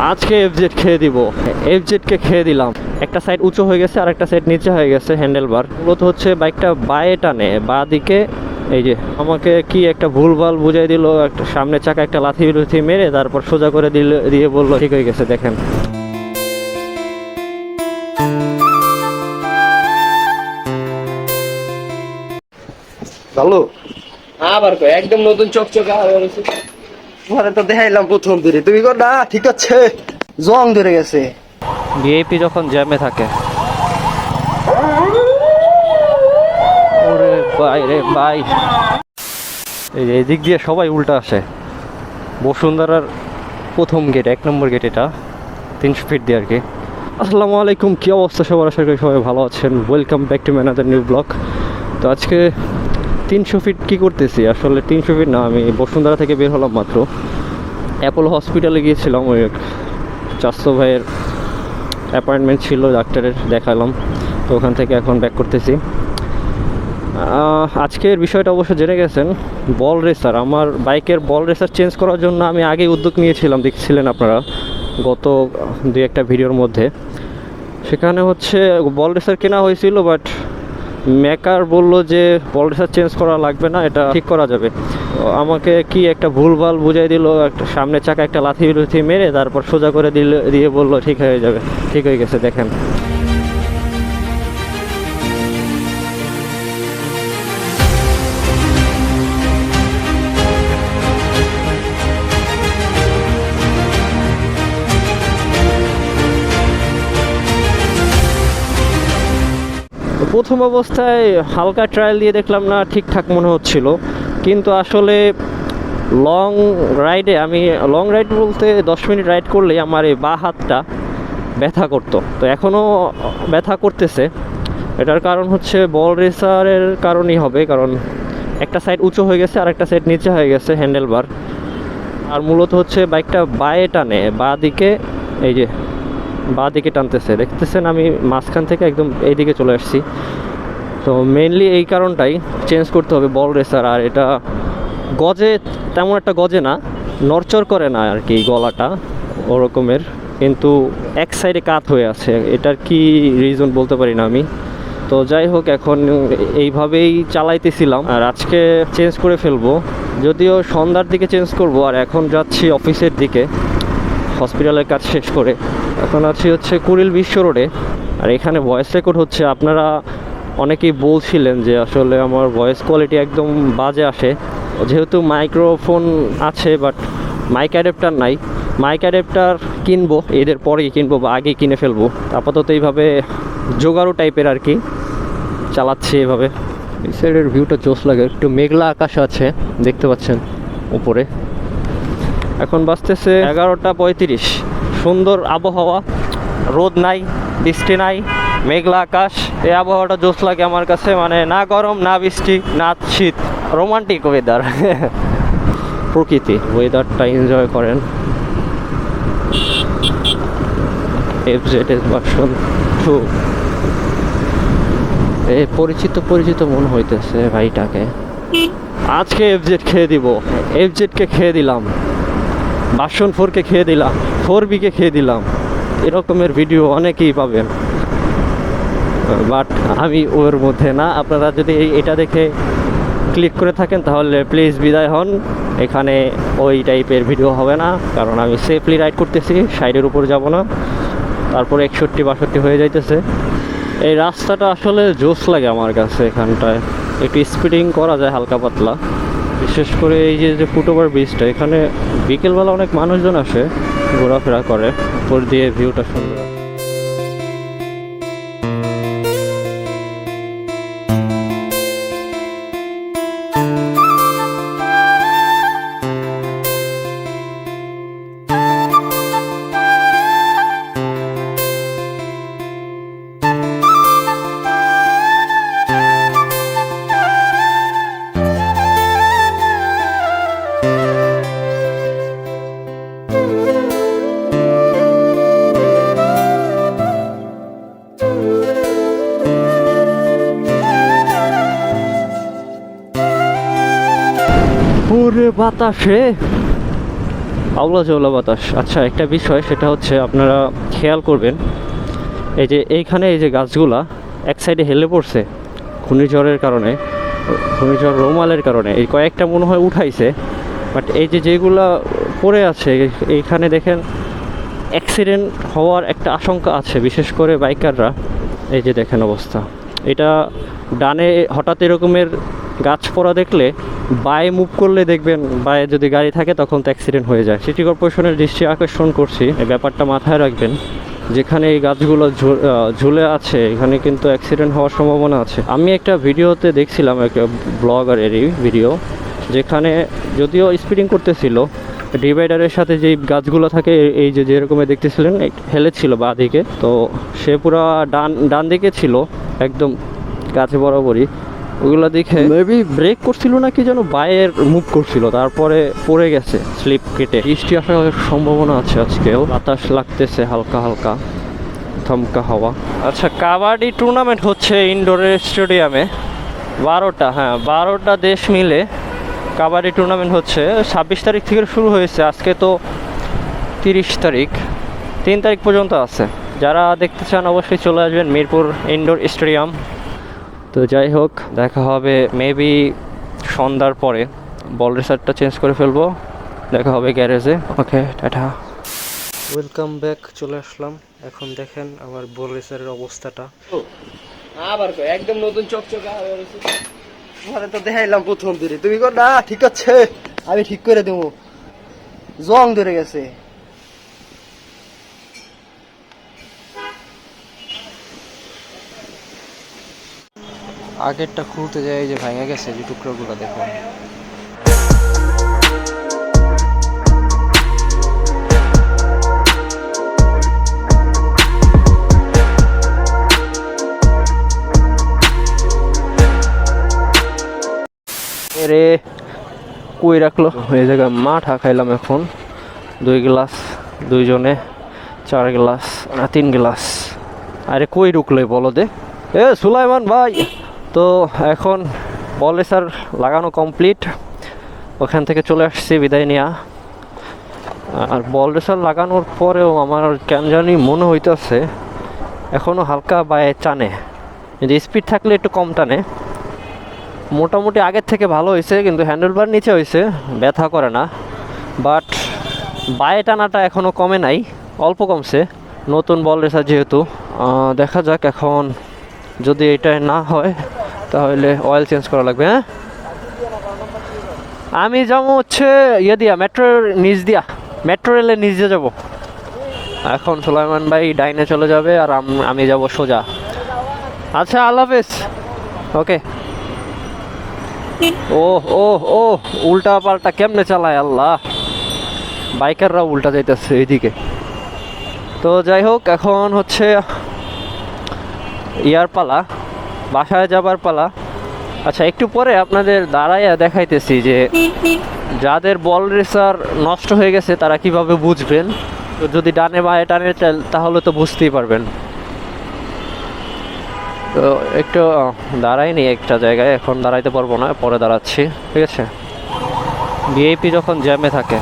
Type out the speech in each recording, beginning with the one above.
আজকে এফজেড খেয়ে দিব। এফজেডকে খেয়ে দিলাম। একটা সাইড উঁচু হয়ে গেছে আর একটা সাইড নিচে হয়ে গেছে হ্যান্ডেল বার। মূলত হচ্ছে বাইকটা বায়ে টানে, বা দিকে। এই যে আমাকে কি একটা ভুলভাল বুঝাই দিল, একটা সামনের চাকা একটা লাথি লুথি মেরে তারপর সোজা করে দিয়ে বললো ঠিক হয়ে গেছে। দেখেন ভালো আবার একদম নতুন চকচকে তোমারে তো দেখাইলাম প্রথম দিনে, তুমি কো না ঠিক আছে, জং ধরে গেছে। ভিআইপি যখন জ্যামে থাকে। ওরে ভাই রে ভাই, এই দিক দিয়ে সবাই উল্টা আসে। বসুন্ধরার প্রথম গেট, 1 নম্বর গেট, এটা 300 ফিট দিয়ে আর কি। আসসালামু আলাইকুম, কী অবস্থা সবার? আশা করি সবাই ভালো আছেন। Welcome back to another new blog. তো আজকে 300 ফিট কী করতেছি? আসলে 300 ফিট না, আমি বসুন্ধরা থেকে বের হলাম মাত্র। অ্যাপোলো হসপিটালে গিয়েছিলাম, ওই চাচতো ভাইয়ের অ্যাপয়েন্টমেন্ট ছিল, ডাক্তারের দেখালাম। তো ওখান থেকে এখন ব্যাক করতেছি। আজকের বিষয়টা অবশ্য জেনে গেছেন, বল রেসার। আমার বাইকের বল রেসার চেঞ্জ করার জন্য আমি আগেই উদ্যোগ নিয়েছিলাম, দেখছিলেন আপনারা গত 2-1টা ভিডিওর মধ্যে। সেখানে হচ্ছে বল রেসার কেনা হয়েছিল, বাট মেকার বললো যে বল রেসার চেঞ্জ করা লাগবে না, এটা ঠিক করা যাবে। আমাকে কি একটা ভুলভাল বুঝাই দিল, একটা সামনের চাকা একটা লাথি লুথি মেরে তারপর সোজা করে দিয়ে বললো ঠিক হয়ে যাবে। ঠিক হয়ে গেছে। দেখেন প্রথম অবস্থায় হালকা ট্রায়াল দিয়ে দেখলাম না, ঠিকঠাক মনে হচ্ছিল। কিন্তু আসলে লং রাইড বলতে 10 মিনিট রাইড করলেই আমার এই বাঁ হাতটা ব্যথা করতো। তো এখনও ব্যথা করতেছে। এটার কারণ হচ্ছে বল রেসারের কারণই হবে, কারণ একটা সাইড উঁচু হয়ে গেছে আর একটা সাইড নিচে হয়ে গেছে হ্যান্ডেল বার। আর মূলত হচ্ছে বাইকটা বায়ে টানে, বা দিকে। এই যে বাঁ দিকে টানতেছে, দেখতেছেন আমি মাঝখান থেকে একদম এইদিকে চলে আসছি। তো মেইনলি এই কারণটাই চেঞ্জ করতে হবে বল রেসার। আর এটা গজে, তেমন একটা গজে না, নড়চড় করে না আর কি গলাটা ওরকমের, কিন্তু এক সাইডে কাত হয়ে আছে। এটার কি রিজন বলতে পারি না আমি। তো যাই হোক, এখন এইভাবেই চালাইতেছিলাম। আর আজকে চেঞ্জ করে ফেলবো, যদিও সন্ধ্যার দিকে চেঞ্জ করব। আর এখন যাচ্ছি অফিসের দিকে, হসপিটালের কাজ শেষ করে। এখন আছি হচ্ছে কুড়িল বিশ্ব রোডে। আর এখানে ভয়েস রেকর্ড হচ্ছে। আপনারা অনেকেই বলছিলেন যে আসলে আমার ভয়েস কোয়ালিটি একদম বাজে আসে, যেহেতু মাইক্রোফোন আছে বাট মাইক অ্যাডাপ্টার নাই। মাইক অ্যাডাপ্টার কিনবো, এদের পরেই কিনবো বা আগেই কিনে ফেলবো। আপাতত এইভাবে জোগাড়ো টাইপের আর কি চালাচ্ছি এভাবে। এই সাইডের ভিউটা জোস লাগে, একটু মেঘলা আকাশ আছে, দেখতে পাচ্ছেন উপরে। এখন বাজতেছে 11টা 35। সুন্দর আবহাওয়া, রোদ নাই, বৃষ্টি নাই, মেঘলা আকাশ। এই আবহাওয়াটা জোস লাগে আমার কাছে, মানে না গরম না বৃষ্টি না শীত, রোমান্টিক ওয়েদার। প্রকৃতি ওয়েদারটা এনজয় করেন। FZ version 2। এই পরিচিত মনে হইতেছে ভাইটাকে। আজকে এফজেড খেয়ে দিব। এফজেডকে খেয়ে দিলাম, ভার্সন 4কে খেয়ে দিলাম, 4B-কে খেয়ে দিলাম। এরকমের ভিডিও অনেকেই পাবেন, বাট আমি ওর মধ্যে না। আপনারা যদি এটা দেখে ক্লিক করে থাকেন তাহলে প্লিজ বিদায় হন। এখানে ওই টাইপের ভিডিও হবে না, কারণ আমি সেফলি রাইড করতেছি, সাইডের উপর যাব না। তারপরে 61-62 হয়ে যাইতেছে। এই রাস্তাটা আসলে জোস লাগে আমার কাছে। এখানটায় একটু স্পিডিং করা যায় হালকা পাতলা। বিশেষ করে এই যে ফুটওভার ব্রিজটা, এখানে বিকেলবেলা অনেক মানুষজন আসে, ঘোরাফেরা করে। উপর দিয়ে ভিউটা সুন্দর। ওরে বাতাসে আওলা জওলা বাতাস। আচ্ছা, একটা বিষয় সেটা হচ্ছে আপনারা খেয়াল করবেন, এই যে এইখানে এই যে গাছগুলা এক সাইডে হেলে পড়ছে ঘূর্ণিঝড়ের কারণে, ঘূর্ণিঝড় রোমালের কারণে এই কয়েকটা মনে হয় উঠাইছে, বাট এই যে যেগুলা পড়ে আছে এইখানে দেখেন অ্যাক্সিডেন্ট হওয়ার একটা আশঙ্কা আছে, বিশেষ করে বাইকাররা। এই যে দেখেন অবস্থা, এটা ডানে হঠাৎ এরকমের গাছ পড়া দেখলে বায়ে মুভ করলে দেখবেন, বায়ে যদি গাড়ি থাকে তখন তো অ্যাক্সিডেন্ট হয়ে যায়। সিটি কর্পোরেশনের দৃষ্টি আকর্ষণ করছি, এই ব্যাপারটা মাথায় রাখবেন। যেখানে এই গাছগুলো ঝুলে আছে এখানে কিন্তু অ্যাক্সিডেন্ট হওয়ার সম্ভাবনা আছে। আমি একটা ভিডিওতে দেখছিলাম, একটা ব্লগারেরই ভিডিও, যেখানে যদিও স্পিডিং করতেছিল, ডিভাইডারের সাথে যেই গাছগুলো থাকে এই যে যেরকমের দেখতেছিলেন হেলেছিল বাঁ দিকে, তো সে পুরো ডান দিকে ছিল একদম গাছে বরাবরই। ওগুলো দেখে মেবি ব্রেক করছিল না কি যেন, বাইয়ের মুভ করছিল, তারপরে পড়ে গেছে স্লিপ কেটে। বৃষ্টি আসার সম্ভাবনা আছে আজকেও, বাতাস লাগতেছে হালকা হালকা, থমকা হাওয়া। আচ্ছা, কাবাডি টুর্নামেন্ট হচ্ছে ইনডোরের স্টেডিয়ামে 12টা দেশ মিলে কাবাডি টুর্নামেন্ট হচ্ছে। 26 তারিখ থেকে শুরু হয়েছে, আজকে তো 30 তারিখ, 3 তারিখ পর্যন্ত আছে। যারা দেখতে চান অবশ্যই চলে আসবেন মিরপুর ইনডোর স্টেডিয়াম। তো যাই হোক, দেখা হবে মেবি সন্ধ্যার পরে। বল রেসারটা চেঞ্জ করে ফেলবো, দেখা হবে গ্যারেজে। ওকে, টাটা। ওয়েলকাম ব্যাক, চলে আসলাম। এখন দেখেন আমার বল রেসারের অবস্থাটা। আবার একদম নতুন চকচকা ঘরে তো দেখাইলাম প্রথম দিনে, তুমি কর না ঠিক আছে, আমি ঠিক করে দেবো। জং ধরে গেছে। আগেরটা খুলতে যাই, এই যে ভেঙে গেছে, যে টুকরোগুলো দেখুন। রে কই রাখলো, এই জায়গায় মাঠা খাইলাম এখন 2 গ্লাস, দুইজনে 4 গ্লাস না 3 গ্লাস। আরে কই ঢুকলে বলো দে, এ সুলাইমান ভাই। তো এখন বল রেসার লাগানো কমপ্লিট, ওখান থেকে চলে আসছি বিদায় নেওয়া। আর বল রেসার লাগানোর পরেও আমার কেন জানি মনে হইতেছে এখনও হালকা বায়ে টানে, যদি স্পিড থাকলে একটু কম টানে। মোটামুটি আগের থেকে ভালো হয়েছে, কিন্তু হ্যান্ডেলবার নিচে হয়েছে, ব্যথা করে না। বাট বায়ে টানাটা এখনও কমে নাই, অল্প কমছে, নতুন বল রেসার যেহেতু। দেখা যাক এখন, যদি এটা না হয় তাহলে অয়েল চেঞ্জ করা লাগবে। হ্যাঁ, আমি যাবো হচ্ছে ইয়ে দিয়া, মেট্রোর নিচ দিয়া, মেট্রো রেলের নিচ দিয়ে যাবো। এখন সুলাইমান ভাই ডাইনে চলে যাবে আর আমি যাব সোজা। আচ্ছা, আল্লাহ হাফেজ। ওকে। ও ও ও, উল্টা পাল্টা কেমনে চালায় আল্লাহ, বাইকাররা উল্টা যাইতেছে এইদিকে। তো যাই হোক, এখন হচ্ছে ইয়ার পালা, বাসায় যাবার পালা। আচ্ছা, একটু পরে আপনাদের দাঁড়াইয়া দেখাইতেছি যে যাদের বল রেসার নষ্ট হয়ে গেছে তারা কিভাবে বুঝবেন। তো যদি ডানে বায়ে টানে তাহলে তো বুঝতেই পারবেন। তো একটু দাঁড়াইনি একটা জায়গায়, এখন দাঁড়াইতে পারবো না, পরে দাঁড়াচ্ছি, ঠিক আছে। ভিআইপি যখন জ্যামে থাকে,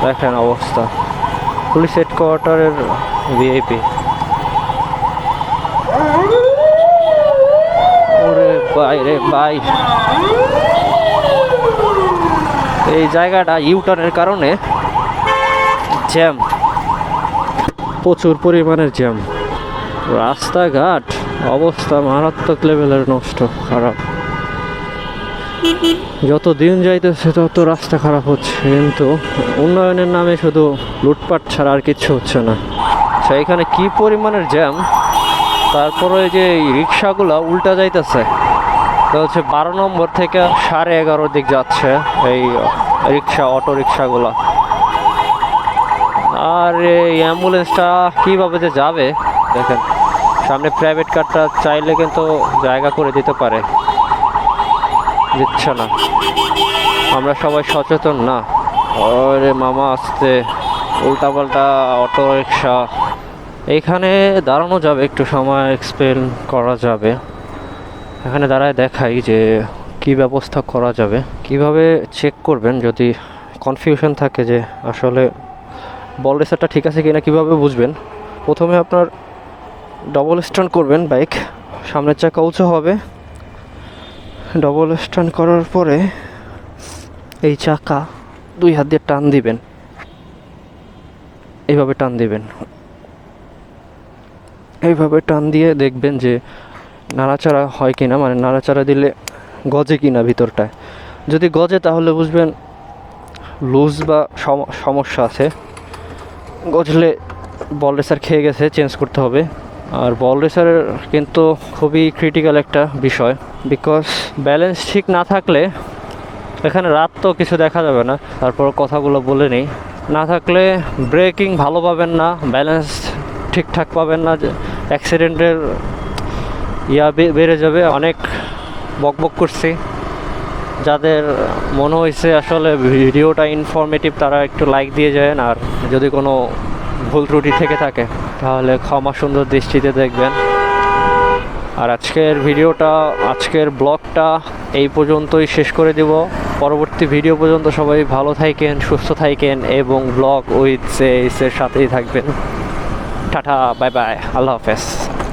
দেখেন অবস্থা, পুলিশ হেডকোয়ার্টারের ভিআইপি। ওরে ভাই রে ভাই, এই জায়গাটা ইউটার্নের কারণে জ্যাম, প্রচুর পরিমাণের জ্যাম। রাস্তাঘাট অবস্থা মারাত্মক লেভেলের নষ্ট, খারাপ। যত দিন যাইতেছে তত রাস্তা খারাপ হচ্ছে, কিন্তু উন্নয়নের নামে শুধু লুটপাট ছাড়া আর কিচ্ছু হচ্ছে না। আচ্ছা, এখানে কি পরিমাণের জ্যাম, তারপরে যে রিক্সাগুলো উল্টা যাইতেছে, তো হচ্ছে 12 নম্বর থেকে 11:30 দিক যাচ্ছে এই রিক্সা, অটো রিক্সাগুলো। আর এই অ্যাম্বুলেন্সটা কীভাবে যে যাবে দেখেন, সামনে প্রাইভেট কারটা চাইলে কিন্তু জায়গা করে দিতে পারে, দিচ্ছে না। আমরা সবাই সচেতন না। ওরে মামা, আসতে উল্টাপাল্টা অটো রিক্সা। এইখানে দাঁড়ানো যাবে, একটু সময় এক্সপ্লেন করা যাবে। এখানে দাঁড়ায় দেখাই যে কি ব্যবস্থা করা যাবে, কিভাবে চেক করবেন যদি কনফিউশন থাকে যে আসলে বল রেসারটা ঠিক আছে কিনা কীভাবে বুঝবেন। প্রথমে আপনার ডবল স্ট্যান্ড করবেন, বাইক সামনের চাকা উঁচু হবে, ডবল স্ট্যান্ড করার পরে এই চাকা 2 হাত দিয়ে টান দিবেন, এইভাবে টান দিবেন, এইভাবে টান দিয়ে দেখবেন যে নাড়াচাড়া হয় কিনা, মানে নাড়াচাড়া দিলে গজে কিনা ভিতরটায়। যদি গজে তাহলে বুঝবেন লুজ বা সমস্যা আছে, গজলে বল রেসার খেয়ে গেছে, চেঞ্জ করতে হবে। আর বল রেসারের কিন্তু খুবই ক্রিটিক্যাল একটা বিষয়, বিকজ ব্যালেন্স ঠিক না থাকলে, এখানে রাত তো কিছু দেখা যাবে না, তারপর কথাগুলো বলে নেই, না থাকলে ব্রেকিং ভালো পাবেন না, ব্যালেন্স ঠিকঠাক পাবেন না, অ্যাক্সিডেন্টের বেড়ে যাবে। অনেক বকবক করছি, যাদের মনে হয়েছে আসলে ভিডিওটা ইনফরমেটিভ তারা একটু লাইক দিয়ে যায়, আর যদি কোনো ভুল ত্রুটি থেকে থাকে তাহলে ক্ষমা সুন্দর দৃষ্টিতে দেখবেন। আর আজকের ব্লগটা এই পর্যন্তই শেষ করে দেব। পরবর্তী ভিডিও পর্যন্ত সবাই ভালো থাকেন, সুস্থ থাকেন এবং ব্লগ উইথ এর সাথেই থাকবেন। টাটা, বাই বাই, আল্লাহ হাফেজ।